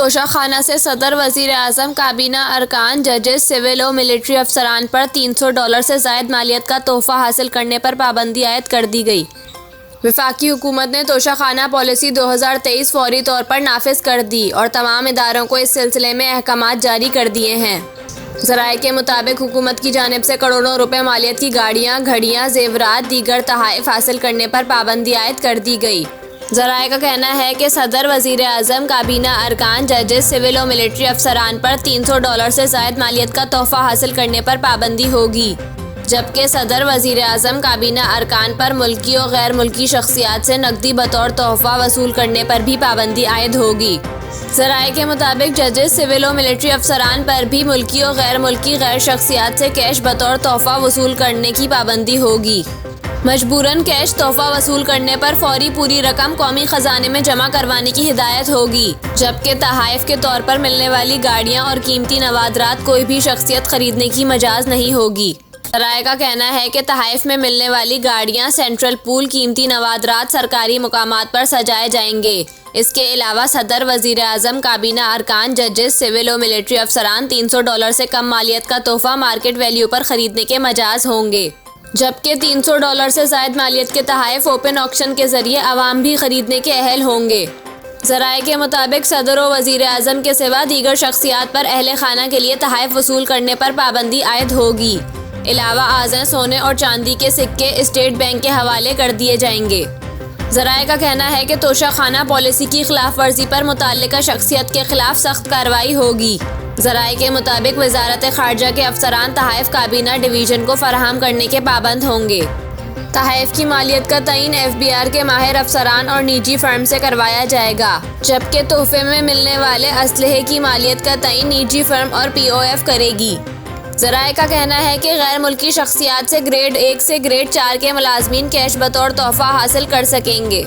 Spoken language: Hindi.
तोशाखाना से सदर वजीर आजम, काबीना अरकान, जजेस, सिविल और मिलिट्री अफसरान पर $300 से ज़ायद मालियत का तोहफा हासिल करने पर पाबंदी आयद कर दी गई। वफाकी हुकूमत ने तोशाखाना पॉलिसी 2023 फौरी तौर पर नाफिज कर दी और तमाम इदारों को इस सिलसिले में अहकामात जारी कर दिए हैं। ज़राए के मुताबिक हुकूमत की जानिब से करोड़ों रुपए मालियत की गाड़ियाँ, घड़ियाँ, जेवरात, दीगर तहाइफ हासिल करने पर पाबंदी आयद कर दी गई। ज़राए का कहना है कि सदर, वज़ीर आज़म, काबीना अरकान, जजेस, सिविल और मिलिट्री अफसरान पर $300 से ज़ायद मालियत का तोहफा हासिल करने पर पाबंदी होगी, जबकि सदर, वज़ीर आज़म, काबीना अरकान पर मुल्की और गैर मुल्की शख्सियात से नकदी बतौर तोहफा वसूल करने पर भी पाबंदी आयद होगी। ज़राए के मुताबिक जजेस, सिविल और मिलिट्री अफसरान पर भी मुल्की और गैर मुल्की गैर शख्सियात से कैश बतौर तोहफा वसूल करने की पाबंदी होगी। मजबूरन कैश तोहफा वसूल करने पर फौरी पूरी रकम कौमी खजाने में जमा करवाने की हिदायत होगी, जबकि तहाइफ के तौर पर मिलने वाली गाड़ियां और कीमती नवादरात कोई भी शख्सियत खरीदने की मजाज नहीं होगी। ज़राए का कहना है कि तहाइफ में मिलने वाली गाड़ियां, सेंट्रल पूल, कीमती नवादरात सरकारी मुकामात पर सजाए जाएंगे। इसके अलावा सदर, वज़ीर आज़म, काबीना अरकान, जजेस, सिविल और मिलिट्री अफसरान $300 से कम मालियत का तोहफा मार्केट वैल्यू पर खरीदने के मजाज होंगे, जबकि $300 से ज़ायद मालियत के तहाइफ ओपन ऑक्शन के जरिए आवाम भी खरीदने के अहल होंगे। ज़राए के मुताबिक सदर और वज़ीर आज़म के सिवा दीगर शख्सियात पर अहले खाना के लिए तहाइफ वसूल करने पर पाबंदी आयद होगी। अलावा आज़ें, सोने और चांदी के सिक्के स्टेट बैंक के हवाले कर दिए जाएंगे। ज़राए का कहना है कि तोशाखाना पॉलिसी की खिलाफ वर्जी पर मुतल्लिका शख्सियत के खिलाफ सख्त कार्रवाई होगी। ज़राए के मुताबिक वजारत खारजा के अफसरान तहाइफ काबीना डिवीज़न को फराहम करने के पाबंद होंगे। तहाइफ की मालियत का तयन FBR के माहिर अफसरान और निजी फर्म से करवाया जाएगा, जबकि तोहफे में मिलने वाले असलहे की मालियत का तयन निजी फर्म और POF करेगी। ज़राए का कहना है कि गैर मुल्की शख्सियात से ग्रेड 1 से ग्रेड 4 के मुलाजमीन कैश बतौर तोहफा हासिल कर सकेंगे।